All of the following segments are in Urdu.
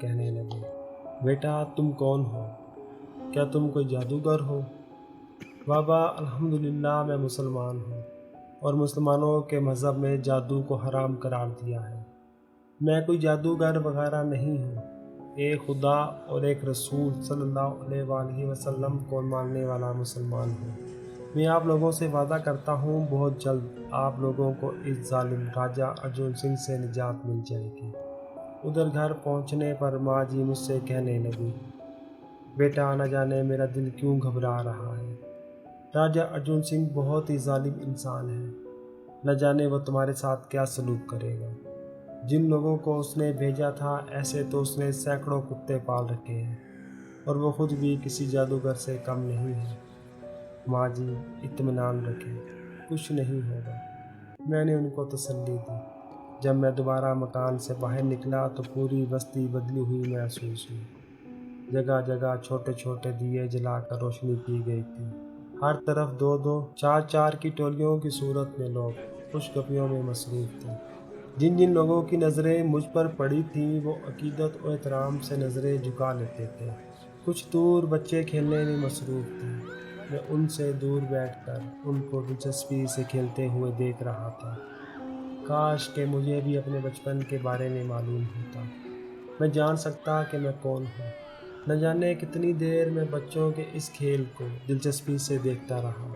کہنے لگے، بیٹا تم کون ہو؟ کیا تم کوئی جادوگر ہو؟ بابا الحمدللہ میں مسلمان ہوں، اور مسلمانوں کے مذہب میں جادو کو حرام قرار دیا ہے۔ میں کوئی جادوگر وغیرہ نہیں ہوں، ایک خدا اور ایک رسول صلی اللہ علیہ وآلہ وسلم کو ماننے والا مسلمان ہوں۔ میں آپ لوگوں سے وعدہ کرتا ہوں بہت جلد آپ لوگوں کو اس ظالم راجہ ارجن سنگھ سے نجات مل جائے گی۔ ادھر گھر پہنچنے پر ماں جی مجھ سے کہنے لگی، بیٹا نہ جانے میرا دل کیوں گھبرا رہا ہے، راجہ ارجن سنگھ بہت ہی ظالم انسان ہے، نہ جانے وہ تمہارے ساتھ کیا سلوک کرے گا۔ جن لوگوں کو اس نے بھیجا تھا ایسے تو اس نے سینکڑوں کتے پال رکھے ہیں، اور وہ خود بھی کسی جادوگر سے کم نہیں ہے۔ ماں جی اطمینان رکھیں، کچھ نہیں ہوگا، میں نے ان کو تسلی دی۔ جب میں دوبارہ مکان سے باہر نکلا تو پوری بستی بدلی ہوئی محسوس ہوئی۔ جگہ جگہ چھوٹے چھوٹے دیے جلا کر روشنی کی گئی تھی، ہر طرف دو دو چار چار کی ٹولیوں کی صورت میں لوگ خوش گپیوں میں مصروف تھے۔ جن جن لوگوں کی نظریں مجھ پر پڑی تھیں وہ عقیدت و احترام سے نظریں جھکا لیتے تھے۔ کچھ دور بچے کھیلنے میں مصروف تھے، میں ان سے دور بیٹھ کر ان کو دلچسپی سے کھیلتے ہوئے دیکھ رہا تھا۔ کاش کہ مجھے بھی اپنے بچپن کے بارے میں معلوم ہوتا، میں جان سکتا کہ میں کون ہوں۔ نہ جانے کتنی دیر میں بچوں کے اس کھیل کو دلچسپی سے دیکھتا رہا۔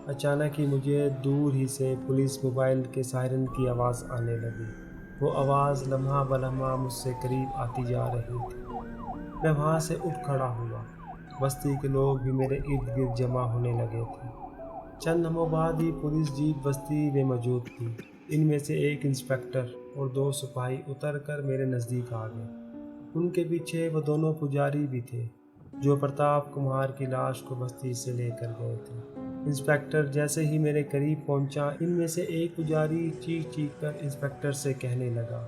اچانک ہی مجھے دور ہی سے پولیس موبائل کے سائرن کی آواز آنے لگی۔ وہ آواز لمحہ بلمحہ مجھ سے قریب آتی جا رہی تھی۔ میں وہاں سے اٹھ کھڑا ہوا، بستی کے لوگ بھی میرے ارد گرد جمع ہونے لگے تھے۔ چند لمحوں بعد ہی پولیس جیپ بستی میں موجود تھی۔ ان میں سے ایک انسپکٹر اور دو سپاہی اتر کر میرے نزدیک آ گئے۔ ان کے پیچھے وہ دونوں پجاری بھی تھے جو پرتاپ کمار کی لاش کو بستی سے لے کر گئے تھے۔ انسپکٹر جیسے ہی میرے قریب پہنچا، ان میں سے ایک پجاری چیخ چیخ کر انسپکٹر سے کہنے لگا،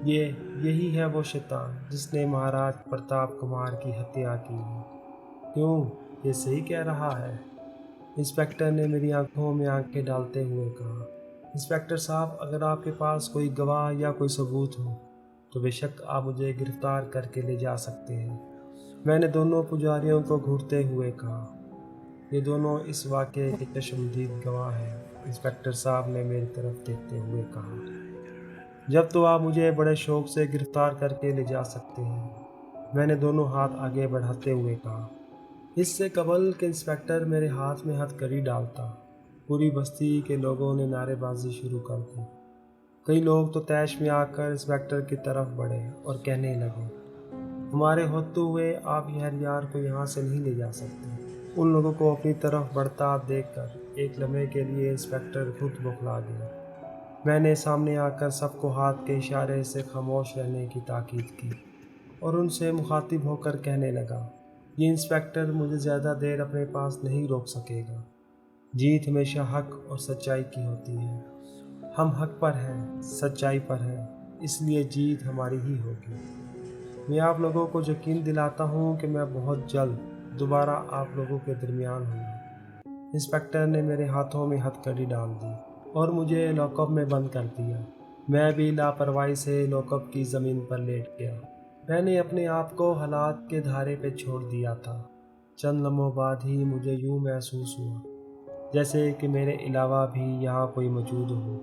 یہی ہے وہ شیطان جس نے مہاراج پرتاپ کمار کی ہتیا کی ہے۔ کیوں، یہ صحیح کہہ رہا ہے؟ انسپکٹر نے میری آنکھوں میں آنکھیں ڈالتے ہوئے کہا، انسپکٹر صاحب اگر آپ کے پاس کوئی گواہ یا کوئی ثبوت ہو تو بے شک آپ مجھے گرفتار کر کے لے جا سکتے ہیں۔ میں نے دونوں پجاریوں کو گھورتے ہوئے کہا، یہ دونوں اس واقعے کے چشمدید گواہ ہیں۔ انسپکٹر صاحب نے میری طرف دیکھتے ہوئے کہا، جب تو آپ مجھے بڑے شوق سے گرفتار کر کے لے جا سکتے ہیں۔ میں نے دونوں ہاتھ آگے بڑھاتے ہوئے کہا۔ اس سے قبل کہ انسپکٹر میرے ہاتھ میں ہتھ کڑی ڈالتا، پوری بستی کے لوگوں نے نعرے بازی شروع کر دی۔ کئی لوگ تو طیش میں آ کر انسپکٹر کی طرف بڑھے اور کہنے لگے، ہمارے ہوتے ہوئے آپ شہریار کو یہاں سے نہیں لے جا سکتے۔ ان لوگوں کو اپنی طرف بڑھتا دیکھ کر ایک لمحے کے لیے انسپکٹر خود بوکھلا گیا۔ میں نے سامنے آ کر سب کو ہاتھ کے اشارے سے خاموش رہنے کی تاکید کی اور ان سے مخاطب ہو کر کہنے لگا، یہ انسپکٹر مجھے زیادہ دیر اپنے پاس نہیں روک سکے گا۔ جیت ہمیشہ حق اور سچائی کی ہوتی ہے۔ ہم حق پر ہیں، سچائی پر ہیں، اس لیے جیت ہماری ہی ہوگی۔ میں آپ لوگوں کو یقین دلاتا ہوں کہ میں بہت جلد دوبارہ آپ لوگوں کے درمیان ہوں گا۔ انسپکٹر نے میرے ہاتھوں میں ہتھ کڑی ڈال دی اور مجھے لاک اپ میں بند کر دیا۔ میں بھی لاپرواہی سے لاک اپ کی زمین پر لیٹ گیا۔ میں نے اپنے آپ کو حالات کے دھارے پہ چھوڑ دیا تھا۔ چند لمحوں بعد ہی مجھے یوں محسوس ہوا جیسے کہ میرے علاوہ بھی یہاں کوئی موجود ہو۔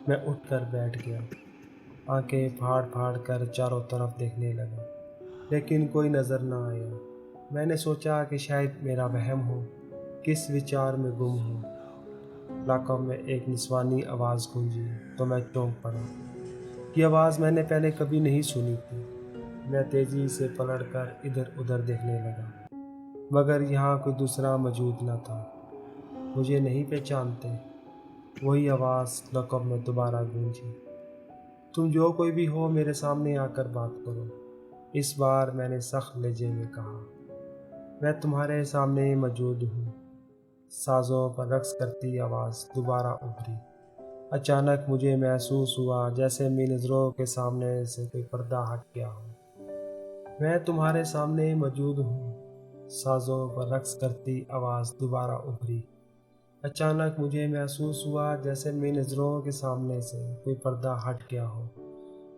میں اٹھ کر بیٹھ گیا، آنکھیں پھاڑ پھاڑ کر چاروں طرف دیکھنے لگا، لیکن کوئی نظر نہ آیا۔ میں نے سوچا کہ شاید میرا وہم ہو، کس وچار میں گم ہوں۔ لاک اپ میں ایک نسوانی آواز گونجی تو میں چونک پڑا۔ یہ آواز میں نے پہلے کبھی نہیں سنی تھی۔ میں تیزی سے پلٹ کر ادھر ادھر دیکھنے لگا، مگر یہاں کوئی دوسرا موجود نہ تھا۔ مجھے نہیں پہچانتے؟ وہی آواز لاک اپ میں دوبارہ گونجی، تم جو کوئی بھی ہو میرے سامنے آ کر بات کرو۔ اس بار میں نے سخت لہجے میں کہا، میں تمہارے سامنے موجود ہوں۔ سازوں پر رقص کرتی آواز دوبارہ ابھری۔ اچانک مجھے محسوس ہوا جیسے میری نظروں کے سامنے سے کوئی پردہ ہٹ گیا ہو۔ میں تمہارے سامنے موجود ہوں۔ سازوں پر رقص کرتی آواز دوبارہ ابھری۔ اچانک مجھے محسوس ہوا جیسے میری نظروں کے سامنے سے کوئی پردہ ہٹ گیا ہو۔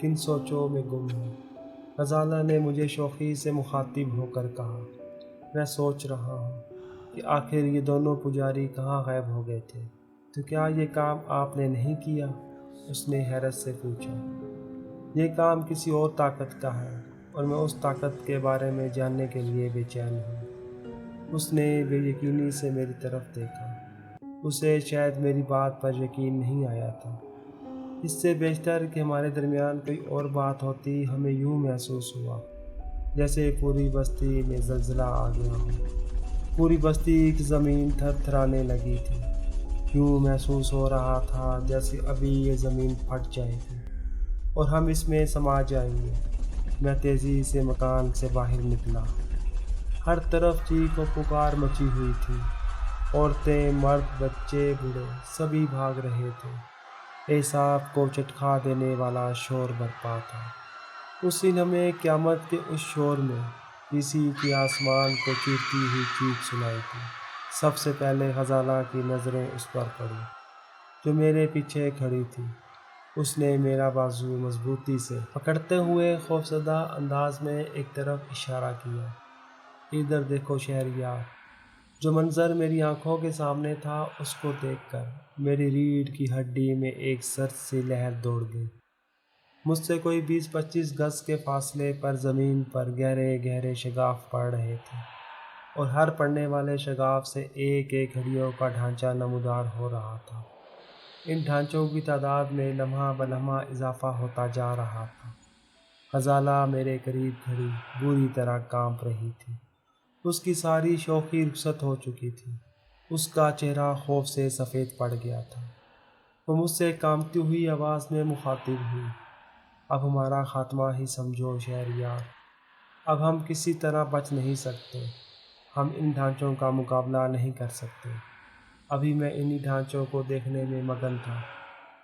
کن سوچوں میں گم ہے۔ غزالہ نے مجھے شوخی سے مخاطب ہو کر کہا، میں سوچ رہا ہوں کہ آخر یہ دونوں پجاری کہاں غائب ہو گئے تھے، تو کیا یہ کام آپ نے نہیں کیا؟ اس نے حیرت سے پوچھا۔ یہ کام کسی اور طاقت کا ہے اور میں اس طاقت کے بارے میں جاننے کے لیے بے چین ہوں۔ اس نے بے یقینی سے میری طرف دیکھا۔ اسے شاید میری بات پر یقین نہیں آیا تھا۔ اس سے بیشتر کہ ہمارے درمیان کوئی اور بات ہوتی، ہمیں یوں محسوس ہوا جیسے پوری بستی میں زلزلہ آ گیا ہو۔ پوری بستی کی زمین تھر تھرانے لگی تھی۔ یوں محسوس ہو رہا تھا جیسے ابھی یہ زمین پھٹ جائے گی اور ہم اس میں سما جائیں گے۔ میں تیزی سے مکان سے باہر نکلا۔ ہر طرف چیخ و پکار مچی ہوئی تھی۔ عورتیں، مرد، بچے، بوڑھے سبھی بھاگ رہے تھے۔ اعصاب کو چٹکا دینے والا شور برپا تھا۔ اسی لمحے قیامت کے اس شور میں کسی کی آسمان کو چیرتی ہوئی چیخ سنائی دی۔ سب سے پہلے غزالہ کی نظریں اس پر پڑی جو میرے پیچھے کھڑی تھی۔ اس نے میرا بازو مضبوطی سے پکڑتے ہوئے خوفزدہ انداز میں ایک طرف اشارہ کیا۔ ادھر دیکھو شہریار۔ جو منظر میری آنکھوں کے سامنے تھا، اس کو دیکھ کر میری ریڑھ کی ہڈی میں ایک سرد سی لہر دوڑ گئی۔ مجھ سے کوئی 20-25 گز کے فاصلے پر زمین پر گہرے گہرے شگاف پڑ رہے تھے اور ہر پڑنے والے شگاف سے ایک ایک ہڈیوں کا ڈھانچہ نمودار ہو رہا تھا۔ ان ڈھانچوں کی تعداد میں لمحہ بلمحہ اضافہ ہوتا جا رہا تھا۔ غزالہ میرے قریب کھڑی بری طرح کانپ رہی تھی۔ اس کی ساری شوخی رخصت ہو چکی تھی۔ اس کا چہرہ خوف سے سفید پڑ گیا تھا۔ وہ مجھ سے کانپتی ہوئی آواز میں مخاطب ہوئی، اب ہمارا خاتمہ ہی سمجھو شہریار۔ اب ہم کسی طرح بچ نہیں سکتے۔ ہم ان ڈھانچوں کا مقابلہ نہیں کر سکتے۔ ابھی میں انہی ڈھانچوں کو دیکھنے میں مگن تھا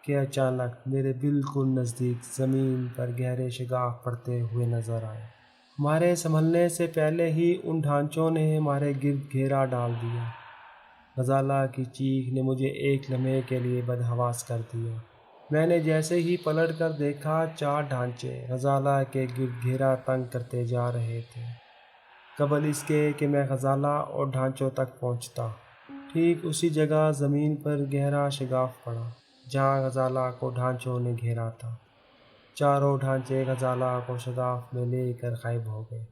کہ اچانک میرے بالکل نزدیک زمین پر گہرے شگاف پڑتے ہوئے نظر آئے۔ ہمارے سنبھلنے سے پہلے ہی ان ڈھانچوں نے ہمارے گرد گھیرا ڈال دیا۔ غزالہ کی چیخ نے مجھے ایک لمحے کے لیے بدحواس کر دیا۔ میں نے جیسے ہی پلٹ کر دیکھا، 4 ڈھانچے غزالہ کے گرد گھیرا تنگ کرتے جا رہے تھے۔ قبل اس کے کہ میں غزالہ اور ڈھانچوں تک پہنچتا، ٹھیک اسی جگہ زمین پر گہرا شگاف پڑا جہاں غزالہ کو ڈھانچوں نے گھیرا تھا۔ چاروں ڈھانچے غزالہ کو شگاف میں لے کر غائب ہو گئے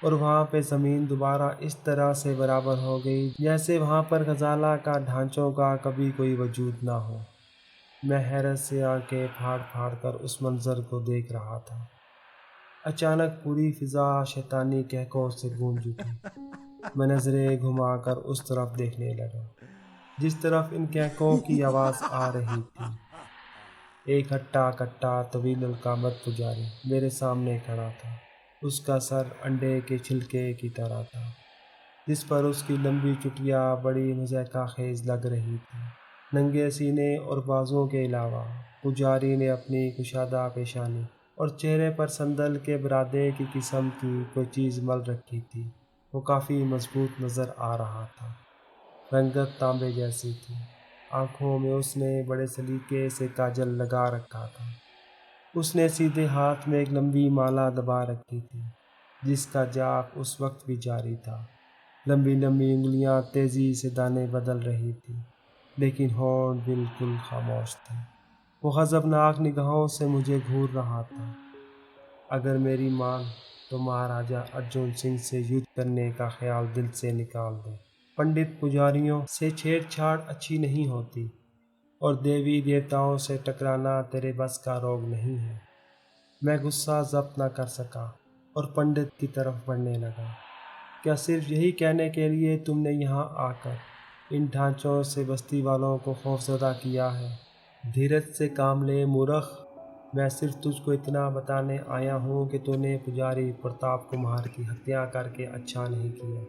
اور وہاں پہ زمین دوبارہ اس طرح سے برابر ہو گئی جیسے وہاں پر غزالہ کا ڈھانچوں کا کبھی کوئی وجود نہ ہو۔ میں حیرت سے آنکھیں پھاڑ پھاڑ کر اس منظر کو دیکھ رہا تھا۔ اچانک پوری فضا شیطانی کہکوں سے گونج اٹھی۔ میں نظریں گھما کر اس طرف دیکھنے لگا جس طرف ان کہکوں کی آواز آ رہی تھی۔ ایک ہٹا کٹا طویل القامت پجاری میرے سامنے کھڑا تھا۔ اس کا سر انڈے کے چھلکے کی طرح تھا جس پر اس کی لمبی چٹیا بڑی مضحکہ خیز لگ رہی تھی۔ ننگے سینے اور بازوؤں کے علاوہ پجاری نے اپنی کشادہ پیشانی اور چہرے پر سندل کے برادے کی قسم کی کوئی چیز مل رکھی تھی۔ وہ کافی مضبوط نظر آ رہا تھا۔ رنگت تانبے جیسی تھی۔ آنکھوں میں اس نے بڑے سلیقے سے کاجل لگا رکھا تھا۔ اس نے سیدھے ہاتھ میں ایک لمبی مالا دبا رکھی تھی جس کا جاپ اس وقت بھی جاری تھا۔ لمبی لمبی انگلیاں تیزی سے دانے بدل رہی تھی لیکن ہونٹ بالکل خاموش تھے۔ وہ غضبناک نگاہوں سے مجھے گھور رہا تھا۔ اگر میری مان تو مہاراجا ارجن سنگھ سے یدھ کرنے کا خیال دل سے نکال دے۔ پنڈت پجاریوں سے چھیڑ چھاڑ اچھی نہیں ہوتی اور دیوی دیوتاؤں سے ٹکرانا تیرے بس کا روگ نہیں ہے۔ میں غصہ ضبط نہ کر سکا اور پنڈت کی طرف بڑھنے لگا۔ کیا صرف یہی کہنے کے لیے تم نے یہاں آ کر ان ڈھانچوں سے بستی والوں کو خوفزدہ کیا ہے؟ دھیرج سے کام لے مورخ۔ میں صرف تجھ کو اتنا بتانے آیا ہوں کہ تو نے پجاری پرتاپ کمار کی ہتیا کر کے اچھا نہیں کیا۔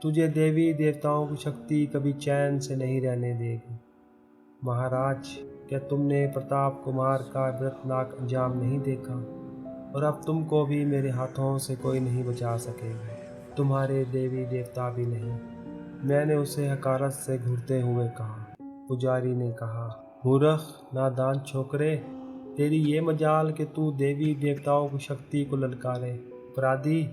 تجھے دیوی دیوتاؤں کی شکتی کبھی چین سے نہیں رہنے دے گی۔ مہاراج، کیا تم نے پرتاپ کمار کا عبرتناک انجام نہیں دیکھا؟ اور اب تم کو بھی میرے ہاتھوں سے کوئی نہیں بچا سکے گا، تمہارے دیوی دیوتا بھی نہیں۔ میں نے اسے حقارت سے گھورتے ہوئے کہا۔ پجاری نے کہا، مورخ، نادان چھوکرے، تیری یہ مجال کہ تو دیوی دیوتاؤں کی شکتی کو للکارے۔ اپرادھی،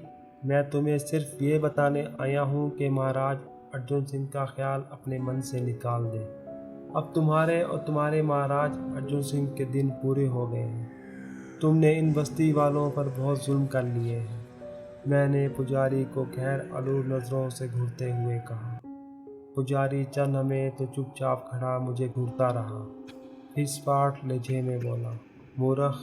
میں تمہیں صرف یہ بتانے آیا ہوں کہ مہاراج ارجن سنگھ کا خیال اپنے من سے نکال دے۔ اب تمہارے اور تمہارے مہاراج ارجن سنگھ کے دن پورے ہو گئے ہیں۔ تم نے ان بستی والوں پر بہت ظلم کر لیے ہیں۔ میں نے پجاری کو غیر علور نظروں سے گھورتے ہوئے کہا۔ پجاری چند ہمیں تو چپ چاپ کھڑا مجھے گھورتا رہا۔ پھر اسپاٹ لہجے میں بولا، مورخ،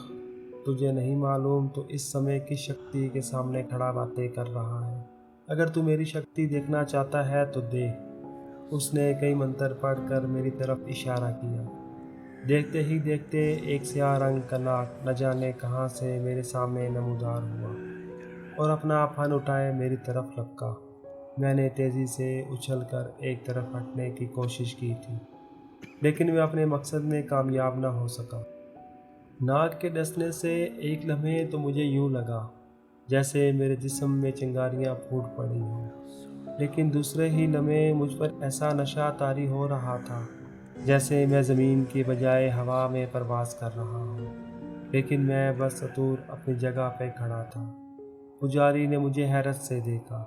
تجھے نہیں معلوم تو اس سمے کس شکتی کے سامنے کھڑا باتیں کر رہا ہے؟ اگر تو میری شکتی دیکھنا چاہتا ہے تو دیکھ۔ اس نے کئی منتر پڑھ کر میری طرف اشارہ کیا۔ دیکھتے ہی دیکھتے ایک سیاہ رنگ کا ناگ نہ جانے کہاں سے میرے سامنے نمودار ہوا اور اپنا پھن اٹھائے میری طرف لپکا۔ میں نے تیزی سے اچھل کر ایک طرف ہٹنے کی کوشش کی تھی، لیکن میں اپنے مقصد میں کامیاب نہ ہو سکا۔ ناگ کے ڈسنے سے ایک لمحے تو مجھے یوں لگا جیسے میرے جسم میں چنگاریاں پھوٹ پڑی ہوں، لیکن دوسرے ہی لمحے مجھ پر ایسا نشہ طاری ہو رہا تھا جیسے میں زمین کی بجائے ہوا میں پرواز کر رہا ہوں، لیکن میں بستور اپنی جگہ پہ کھڑا تھا۔ پجاری نے مجھے حیرت سے دیکھا،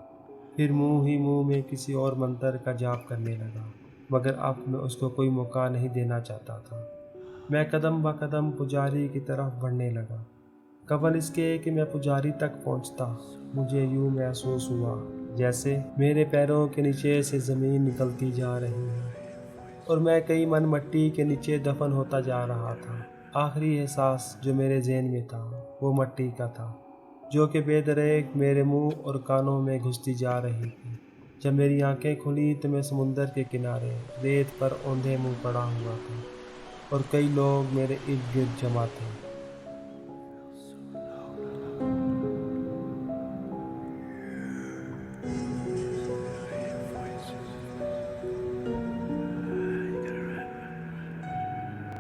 پھر منہ ہی منہ میں کسی اور منتر کا جاپ کرنے لگا، مگر اب میں اس کو کوئی موقع نہیں دینا چاہتا تھا۔ میں قدم بہ قدم پجاری کی طرف بڑھنے لگا۔ قبل اس کے کہ میں پجاری تک پہنچتا، مجھے یوں محسوس ہوا جیسے میرے پیروں کے نیچے سے زمین نکلتی جا رہی ہے اور میں کئی من مٹی کے نیچے دفن ہوتا جا رہا تھا۔ آخری احساس جو میرے ذہن میں تھا وہ مٹی کا تھا، جو کہ بے دریغ میرے منہ اور کانوں میں گھستی جا رہی تھی۔ جب میری آنکھیں کھلی تو میں سمندر کے کنارے ریت پر اوندھے منہ پڑا ہوا تھا اور کئی لوگ میرے ارد گرد جمع تھے۔